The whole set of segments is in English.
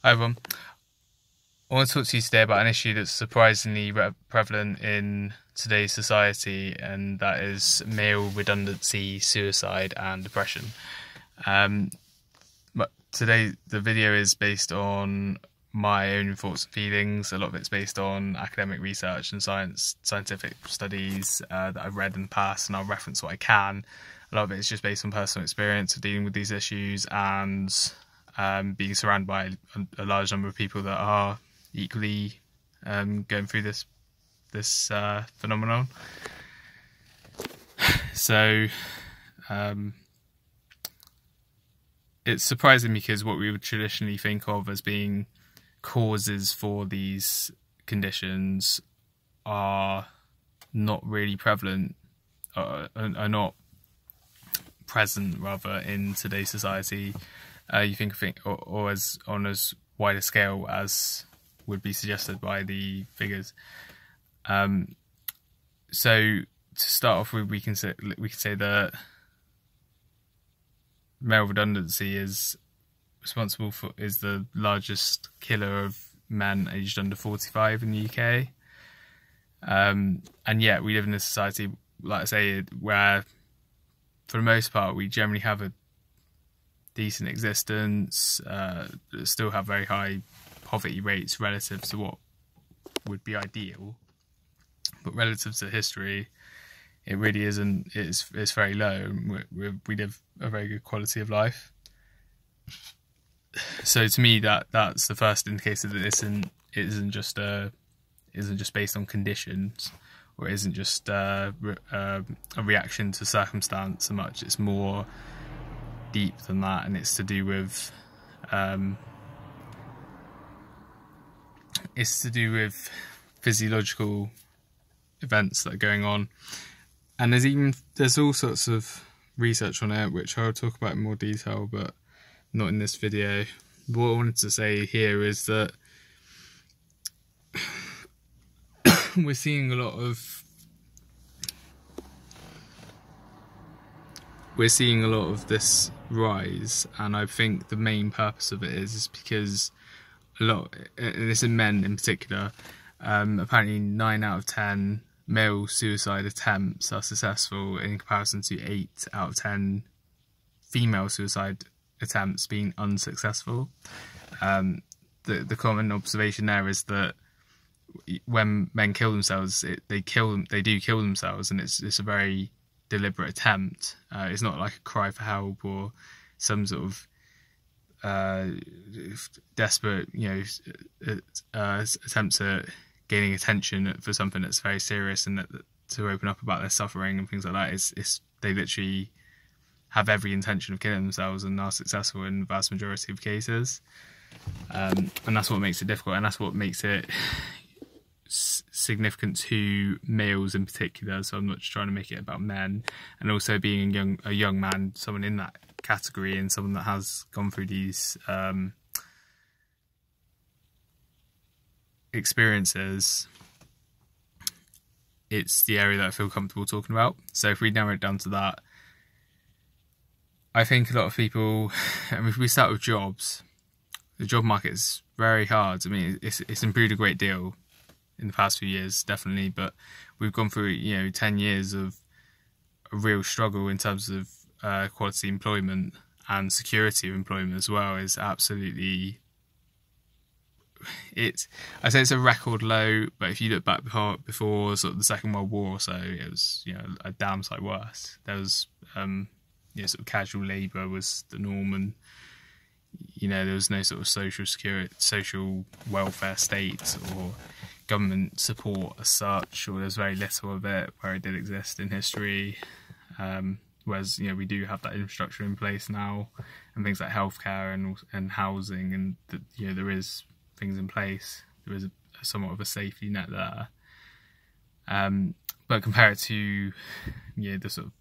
Hi everyone. I want to talk to you today about an issue that's surprisingly prevalent in today's society, and that is male redundancy, suicide and depression. But today the video is based on my own thoughts and feelings. A lot of it's based on academic research and scientific studies that I've read in the past, and I'll reference what I can. A lot of it is just based on personal experience of dealing with these issues and being surrounded by a large number of people that are equally going through this phenomenon. So it's surprising because what we would traditionally think of as being causes for these conditions are not really prevalent, are not present rather in today's society. You think or as on as wide a scale as would be suggested by the figures. So to start off with, we can say that male redundancy is the largest killer of men aged under 45 in the UK. And yet we live in a society, like I say, where for the most part we generally have a decent existence, still have very high poverty rates relative to what would be ideal, but relative to history it really isn't. It's very low. We live a very good quality of life. So to me that's the first indicator that it isn't just based on conditions, or it isn't just a reaction to circumstance so much. It's more deep than that, and it's to do with physiological events that are going on. And there's all sorts of research on it, which I'll talk about in more detail, but not in this video. What I wanted to say here is that we're seeing a lot of this rise, and I think the main purpose of it is because and this is men in particular, apparently 9 out of 10 male suicide attempts are successful in comparison to 8 out of 10 female suicide attempts being unsuccessful. The common observation there is that when men kill themselves, they do kill themselves, and it's a very deliberate attempt. It's not like a cry for help or some sort of desperate, attempts at gaining attention for something that's very serious, and to open up about their suffering and things like that. They literally have every intention of killing themselves and are successful in the vast majority of cases. And that's what makes it difficult, and that's what makes it significant to males in particular. So I'm not just trying to make it about men, and also being a young man, someone in that category, and someone that has gone through these experiences, it's the area that I feel comfortable talking about. So if we narrow it down to that, I think a lot of people, if we start with jobs, the job market is very hard. I mean, it's improved a great deal in the past few years, definitely, but we've gone through 10 years of a real struggle in terms of quality employment, and security of employment as well is absolutely, I say it's a record low, but if you look back before sort of the Second World War or so, it was a damn sight worse. There was sort of casual labour was the norm, and there was no sort of social welfare state or government support as such, or there's very little of it where it did exist in history. Whereas we do have that infrastructure in place now, and things like healthcare and housing, and there is things in place. There is somewhat of a safety net there. But compare it to the sort of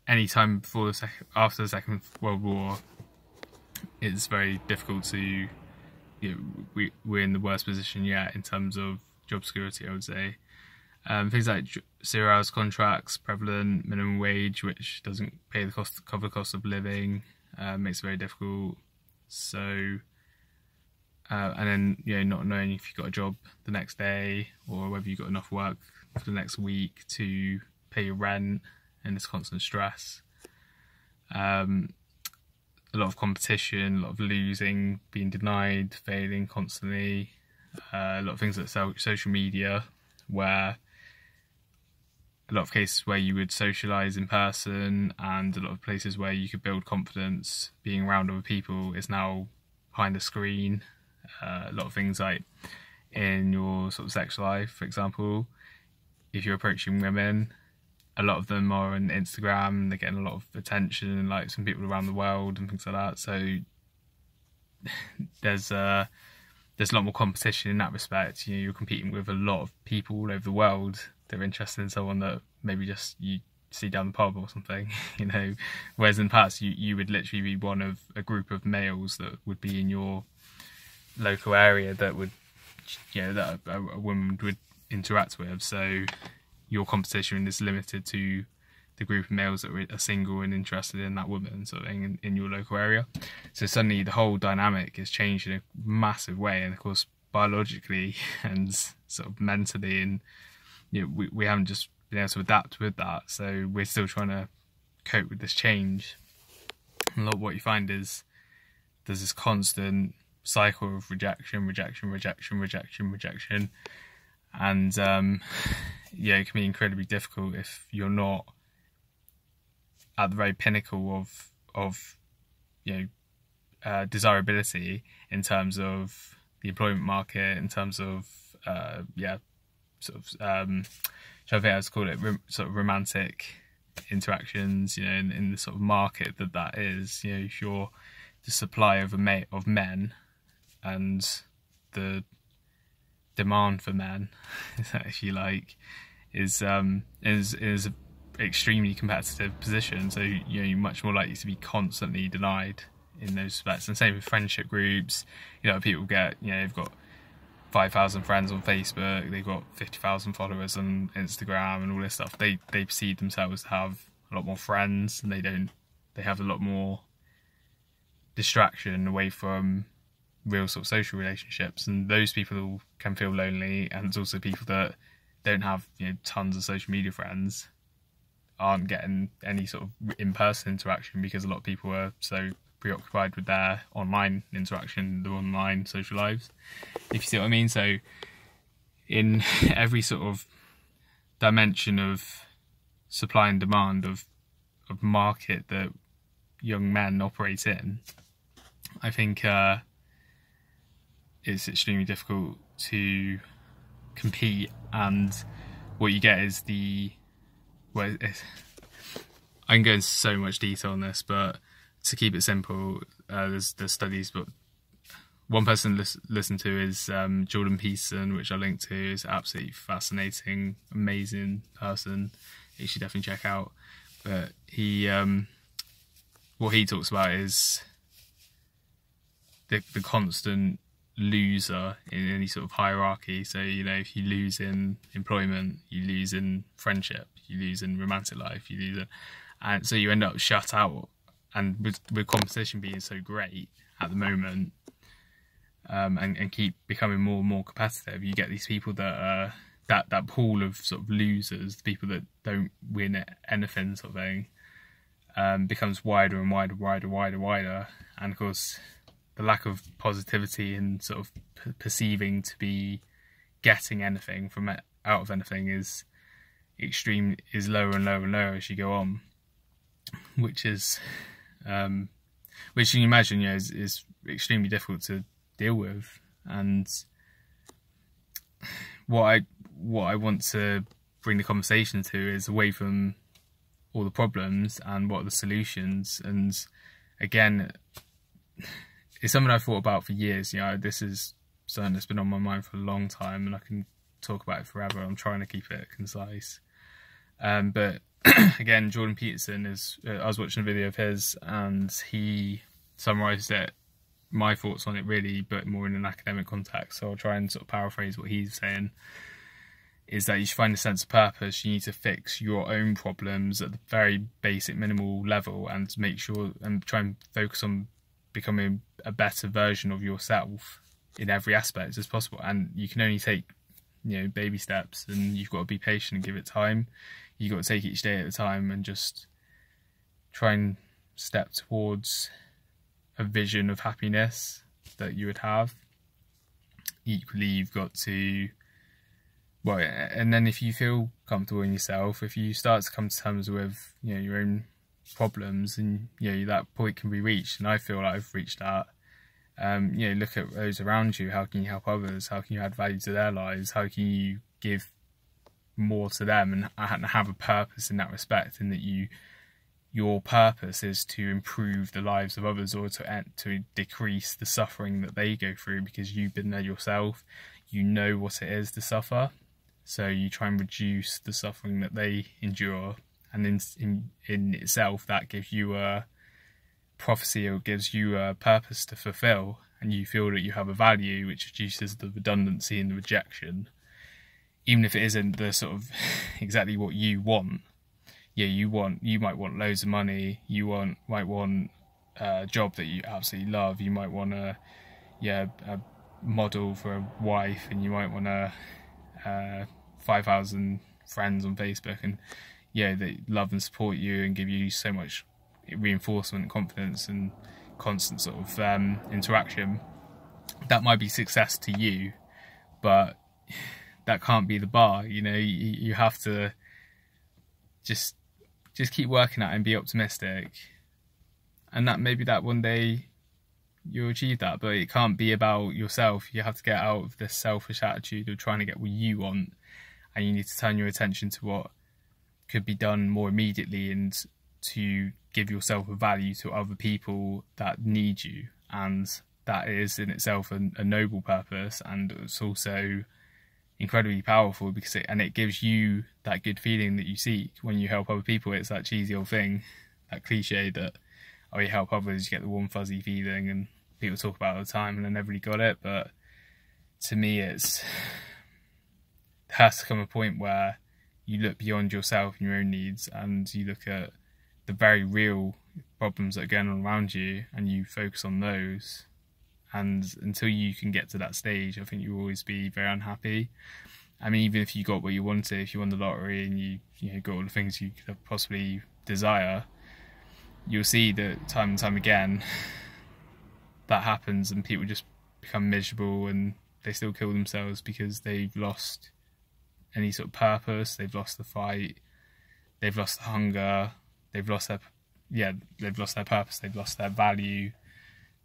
any time after the Second World War, it's very difficult to. We're in the worst position yet in terms of job security, I would say. Things like 0 hours contracts, prevalent, minimum wage, which doesn't cover the cost of living, makes it very difficult. So and then, you know, not knowing if you've got a job the next day or whether you've got enough work for the next week to pay your rent, and this constant stress. A lot of competition, a lot of losing, being denied, failing constantly. A lot of things like social media, where a lot of cases where you would socialise in person, and a lot of places where you could build confidence being around other people is now behind the screen. A lot of things like in your sort of sex life, for example, if you're approaching women, a lot of them are on Instagram, they're getting a lot of attention and likes from people around the world and things like that. So there's a lot more competition in that respect. You know, you're competing with a lot of people all over the world. They're interested in someone that maybe just you see down the pub or something, you know. Whereas in the past, you would literally be one of a group of males that would be in your local area that would, you know, that a woman would interact with. So your competition is limited to the group of males that are single and interested in that woman, sort of thing, in your local area. So suddenly the whole dynamic has changed in a massive way, and of course biologically and sort of mentally, and you know, we haven't just been able to adapt with that. So we're still trying to cope with this change. And a lot of what you find is there's this constant cycle of rejection, and yeah, it can be incredibly difficult if you're not at the very pinnacle of you know, desirability in terms of the employment market, in terms of yeah, sort of trying to think how to call it, sort of romantic interactions, you know, in the sort of market that is, you know, if you're the supply of men and the demand for men, if you like, is an extremely competitive position. So, you know, you're much more likely to be constantly denied in those respects. And same with friendship groups. You know, people get, you know, they've got 5,000 friends on Facebook, they've got 50,000 followers on Instagram and all this stuff. They perceive themselves to have a lot more friends, and they have a lot more distraction away from real sort of social relationships, and those people can feel lonely. And it's also people that don't have, you know, tons of social media friends, aren't getting any sort of in-person interaction because a lot of people are so preoccupied with their online interaction, their online social lives, if you see what I mean. So in every sort of dimension of supply and demand of market that young men operate in, I think it's extremely difficult to compete. And what you get is I can go into so much detail on this, but to keep it simple, there's studies, but one person listen to is Jordan Peterson, which I linked to. Is absolutely fascinating, amazing person. You should definitely check out. But he, what he talks about is the constant loser in any sort of hierarchy. So, you know, if you lose in employment, you lose in friendship, you lose in romantic life, you lose it, and so you end up shut out. And with competition being so great at the moment, and keep becoming more and more competitive, you get these people that are that pool of sort of losers, the people that don't win at anything, sort of thing, becomes wider and wider. And of course, the lack of positivity and sort of perceiving to be getting anything from out of anything is lower and lower as you go on, which is which you can imagine, you know, is extremely difficult to deal with. And what I want to bring the conversation to is away from all the problems and what are the solutions. And again, it's something I've thought about for years. You know, this is something that's been on my mind for a long time, and I can talk about it forever. I'm trying to keep it concise. But again, Jordan Peterson I was watching a video of his, and he summarised it, my thoughts on it really, but more in an academic context. So I'll try and sort of paraphrase what he's saying, is that you should find a sense of purpose. You need to fix your own problems at the very basic minimal level, and make sure and try and focus on becoming a better version of yourself in every aspect as possible. And you can only take, baby steps, and you've got to be patient and give it time. You've got to take each day at a time and just try and step towards a vision of happiness that you would have. Equally, you've got to, and then if you feel comfortable in yourself, if you start to come to terms with, your own problems, and, that point can be reached, and I feel like I've reached that. Look at those around you. How can you help others? How can you add value to their lives? How can you give more to them and have a purpose in that respect, and that your purpose is to improve the lives of others, or to decrease the suffering that they go through, because you've been there yourself. You know what it is to suffer, so you try and reduce the suffering that they endure, and in itself that gives you a prophecy, or gives you a purpose to fulfill, and you feel that you have a value, which reduces the redundancy and the rejection, even if it isn't the sort of exactly what you want. You might want loads of money, might want a job that you absolutely love, you might want a model for a wife, and you might want 5,000 friends on Facebook, and they love and support you and give you so much reinforcement, confidence, and constant sort of interaction. That might be success to you, but that can't be the bar. You have to just keep working at it and be optimistic, and that maybe that one day you'll achieve that, but it can't be about yourself. You have to get out of this selfish attitude of trying to get what you want, and you need to turn your attention to what could be done more immediately, and to give yourself a value to other people that need you. And that is in itself a noble purpose, and it's also incredibly powerful, because it gives you that good feeling that you seek when you help other people. It's that cheesy old thing, that cliche that, you help others, you get the warm fuzzy feeling, and people talk about it all the time, and I never really got it. But to me, there has to come a point where you look beyond yourself and your own needs, and you look at the very real problems that are going on around you, and you focus on those. And until you can get to that stage, I think you'll always be very unhappy. I mean, even if you got what you wanted, if you won the lottery and you got all the things you could possibly desire, you'll see that time and time again that happens, and people just become miserable, and they still kill themselves because they've lost any sort of purpose. They've lost the fight, they've lost the hunger, they've lost their purpose, they've lost their value.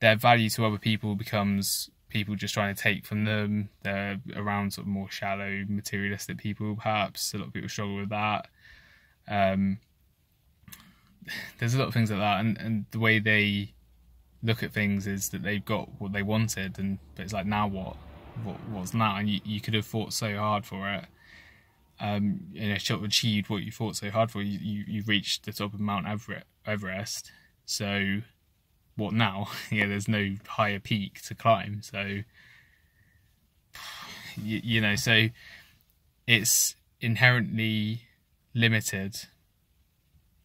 Their value to other people becomes people just trying to take from them. They're around sort of more shallow, materialistic people, perhaps. A lot of people struggle with that. There's a lot of things like that, and the way they look at things is that they've got what they wanted, but it's like, now what? What's now? And you could have fought so hard for it. Sort of achieved what you fought so hard for. You've reached the top of Mount Everest. So what now? There's no higher peak to climb. So so it's inherently limited,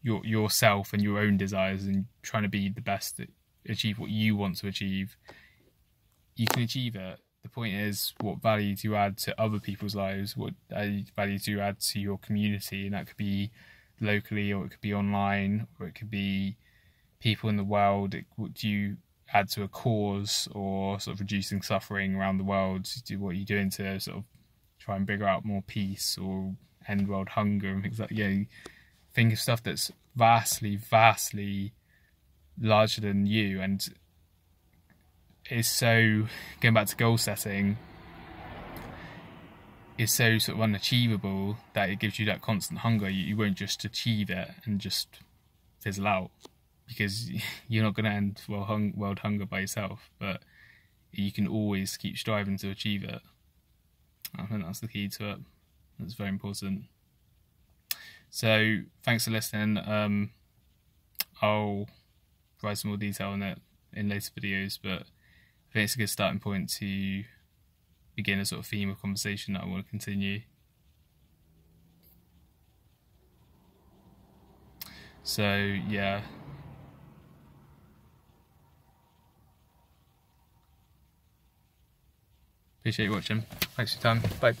yourself and your own desires, and trying to be the best that achieve what you want to achieve. You can achieve it. The point is, what value do you add to other people's lives? What value do you add to your community? And that could be locally, or it could be online, or it could be people in the world. What do you add to a cause, or sort of reducing suffering around the world? What are you doing to sort of try and figure out more peace, or end world hunger and things like that? Think of stuff that's vastly larger than you, and is so, going back to goal setting, is so sort of unachievable that it gives you that constant hunger. You won't just achieve it and just fizzle out, because you're not going to end world hunger by yourself, but you can always keep striving to achieve it. I think that's the key to it. That's very important. So thanks for listening. I'll provide some more detail on it in later videos, but I think it's a good starting point to begin a sort of theme of conversation that I want to continue. So yeah, Appreciate you watching. Thanks for your time. Bye.